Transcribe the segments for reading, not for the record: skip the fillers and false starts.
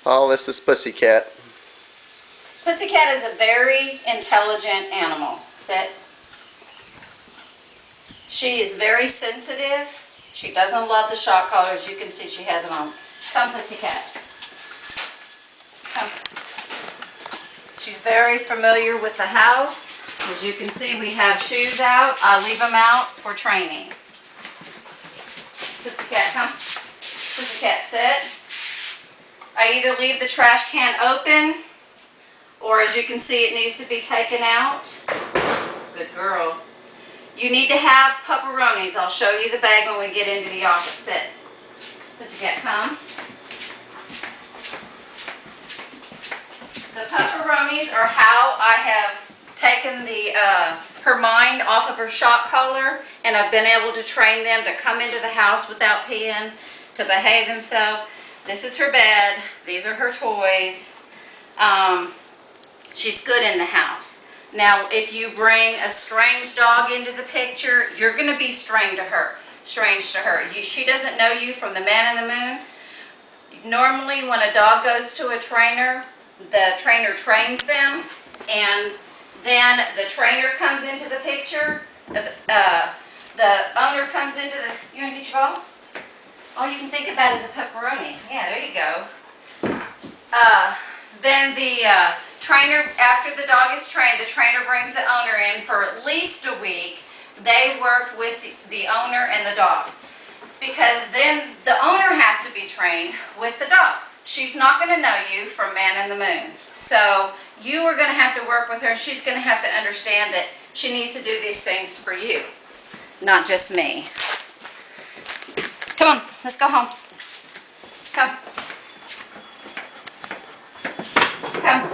Paul, this is PussyCat. PussyCat is a very intelligent animal. Sit. She is very sensitive. She doesn't love the shock collar. As you can see, she has it on. Come, PussyCat. Come. She's very familiar with the house. As you can see, we have shoes out. I leave them out for training. PussyCat, come. PussyCat, sit. I either leave the trash can open, or as you can see, it needs to be taken out. Good girl. You need to have pepperonis. I'll show you the bag when we get into the office. Sit. PussyCat, come. The pepperonis are how I have taken her mind off of her shock collar, and I've been able to train them to come into the house without peeing, to behave themselves. This is her bed. These are her toys. She's good in the house. Now, if you bring a strange dog into the picture, you're going to be strange to her. She doesn't know you from the man in the moon. Normally, when a dog goes to a trainer, the trainer trains them, and then the trainer comes into the picture. The owner comes into the... You want to get your ball? All you can think about is a pepperoni. Yeah, there you go. Then the trainer, after the dog is trained, the trainer brings the owner in for at least a week. They worked with the owner and the dog, because then the owner has to be trained with the dog. She's not going to know you from Man in the Moon. So you are going to have to work with her, and she's going to have to understand that she needs to do these things for you, not just me. Come on, let's go home. Come. Come.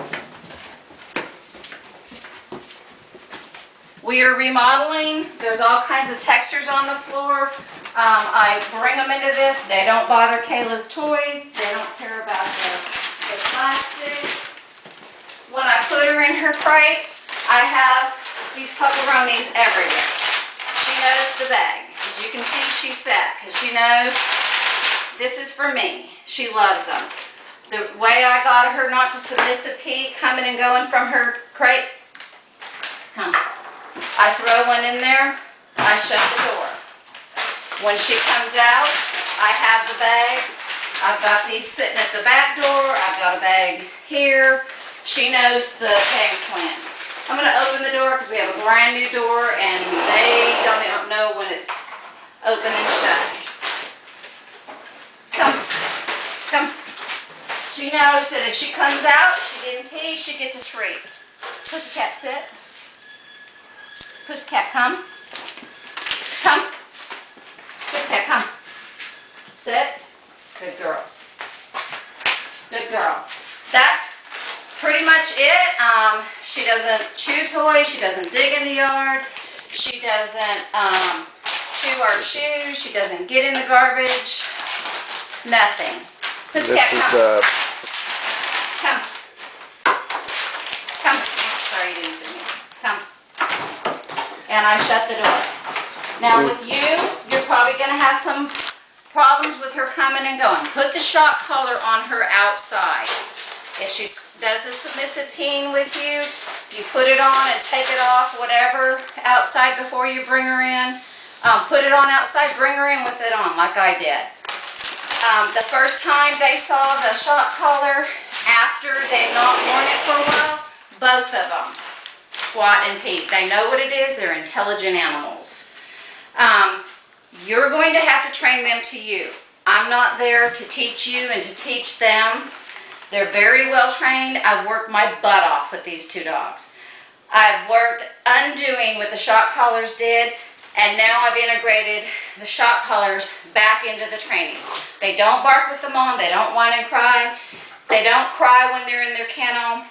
We are remodeling. There's all kinds of textures on the floor. I bring them into this. They don't bother Kayla's toys. They don't care about the plastic. When I put her in her crate, I have these pepperonis everywhere. She knows the bag. As you can see, she's set, because she knows this is for me. She loves them. The way I got her not to submissive pee, coming and going from her crate, come. I throw one in there, I shut the door. When she comes out, I have the bag. I've got these sitting at the back door. I've got a bag here. She knows the game plan. I'm going to open the door because we have a brand new door, and they don't know when it's open and shut. Come. Come. She knows that if she comes out, she didn't pee, she gets a treat. PussyCat, sit. PussyCat, come. Come. PussyCat, come. Sit. Good girl. Good girl. That's pretty much it. She doesn't chew toys. She doesn't dig in the yard. She doesn't chew our shoes. She doesn't get in the garbage. Nothing. PussyCat, come. Come. Come. Sorry, you didn't see me. Come. And I shut the door. Now with you, you're probably going to have some problems with her coming and going. Put the shock collar on her outside. If she does the submissive peeing with you, you put it on and take it off, whatever, outside before you bring her in. Put it on outside, bring her in with it on, like I did. The first time they saw the shock collar after they'd not worn it for a while, both of them squat and pee. They know what it is. They're intelligent animals. You're going to have to train them to you. I'm not there to teach you and to teach them. They're very well trained. I've worked my butt off with these two dogs. I've worked undoing what the shock collars did, and now I've integrated the shock collars back into the training. They don't bark with them on. They don't whine and cry. They don't cry when they're in their kennel.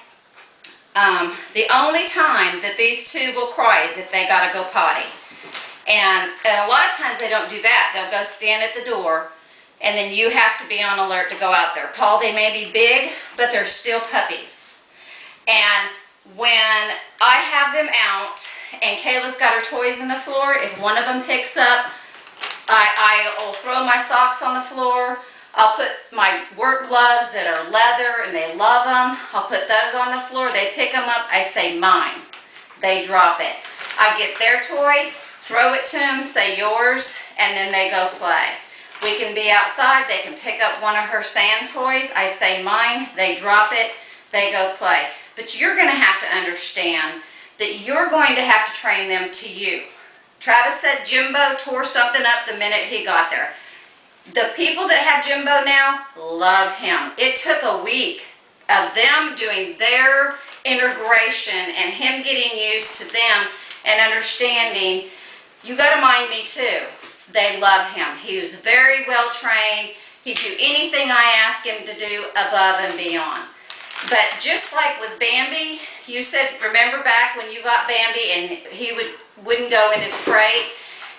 The only time that these two will cry is if they got to go potty. And a lot of times they don't do that. They'll go stand at the door, and then you have to be on alert to go out there. Paul, they may be big, but they're still puppies. And when I have them out, and Kayla's got her toys on the floor, if one of them picks up, I'll throw my socks on the floor. I'll put my work gloves that are leather and they love them. I'll put those on the floor. They pick them up. I say mine. They drop it. I get their toy, throw it to them, say yours, and then they go play. We can be outside. They can pick up one of her sand toys. I say mine. They drop it. They go play. But you're going to have to understand that you're going to have to train them to you. Travis said Jimbo tore something up the minute he got there. The people that have Jimbo now love him. It took a week of them doing their integration and him getting used to them and understanding, you got to mind me too. They love him. He was very well trained. He'd do anything I asked him to do above and beyond. But just like with Bambi, you said, remember back when you got Bambi and he wouldn't go in his crate,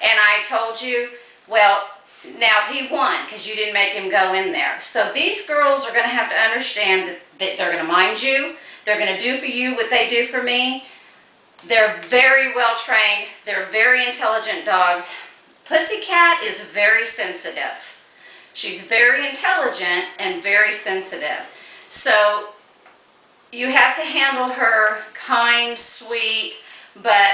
and I told you, well, now he won because you didn't make him go in there. So these girls are going to have to understand that they're going to mind you. They're going to do for you what they do for me. They're very well trained. They're very intelligent dogs. PussyCat is very sensitive. She's very intelligent and very sensitive. So you have to handle her kind, sweet, but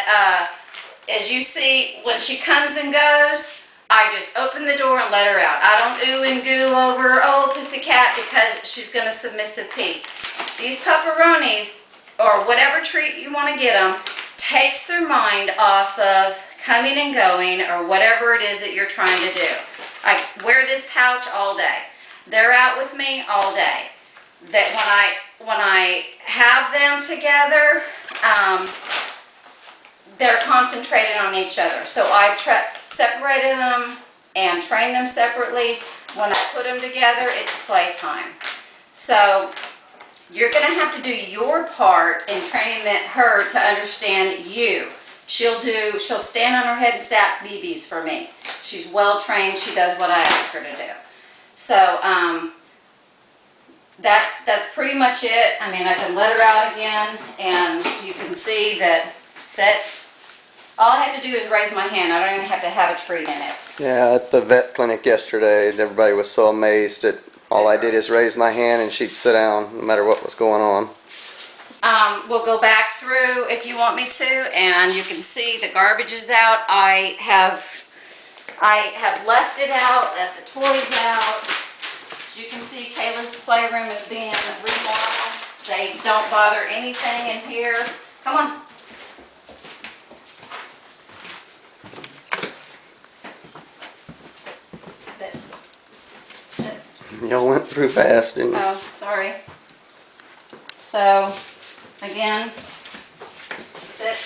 as you see, when she comes and goes, I just open the door and let her out. I don't ooh and goo over, oh, PussyCat, because she's going to submissive pee. These pepperonis, or whatever treat you want to get them, takes their mind off of coming and going or whatever it is that you're trying to do. I wear this pouch all day. They're out with me all day. That when I have them together, they're concentrated on each other. So I've separated them and trained them separately. When I put them together, it's playtime. So you're going to have to do your part in training her to understand you. She'll stand on her head and stack BBs for me. She's well trained. She does what I ask her to do. So that's pretty much it. I mean, I can let her out again, and you can see that all I have to do is raise my hand. I don't even have to have a treat in it. Yeah, at the vet clinic yesterday, everybody was so amazed that all I did is raise my hand and she'd sit down no matter what was going on. We'll go back through if you want me to, and you can see the garbage is out. I have left it out, left the toys out. As you can see, Kayla's playroom is being remodeled. They don't bother anything in here. Come on. Sit. Sit. Y'all went through fast, didn't you? Oh, sorry. So, again, sit.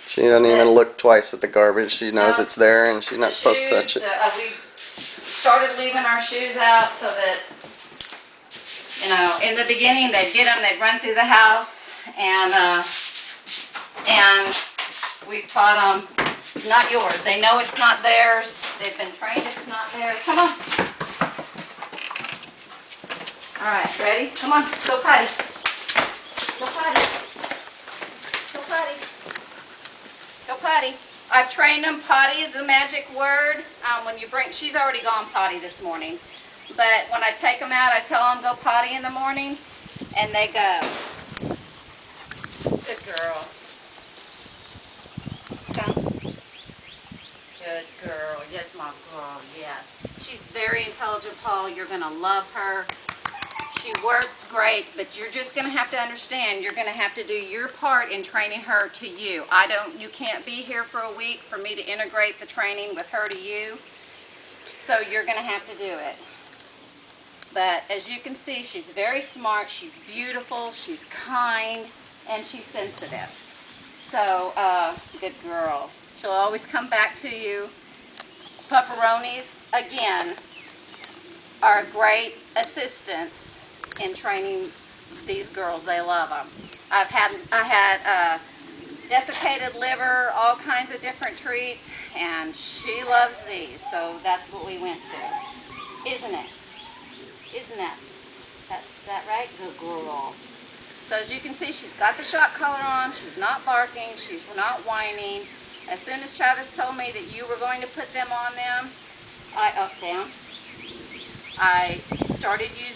She doesn't even look twice at the garbage. She knows it's there and she's not supposed to touch it. We started leaving our shoes out so that, you know, in the beginning they'd get them, they'd run through the house, and we've taught them, not yours. They know it's not theirs. They've been trained it's not theirs. Come on. All right, ready? Come on, go potty. Go potty. Go potty. Go potty. I've trained them. Potty is the magic word. When you bring, she's already gone potty this morning. But when I take them out, I tell them go potty in the morning, and they go. Good girl. Come. Good girl. Yes, my girl. Yes. She's very intelligent, Paul. You're going to love her. She works great, but you're just going to have to understand, you're going to have to do your part in training her to you. You can't be here for a week for me to integrate the training with her to you. So you're going to have to do it. But as you can see, she's very smart, she's beautiful, she's kind, and she's sensitive. So, good girl. She'll always come back to you. Pepperonis, again, are great assistants in training these girls. They love them. I had desiccated liver, all kinds of different treats, and she loves these, so that's what we went to. Isn't it? Isn't that right? Good girl. So as you can see, she's got the shock collar on, she's not barking, she's not whining. As soon as Travis told me that you were going to put them on them, down. I started using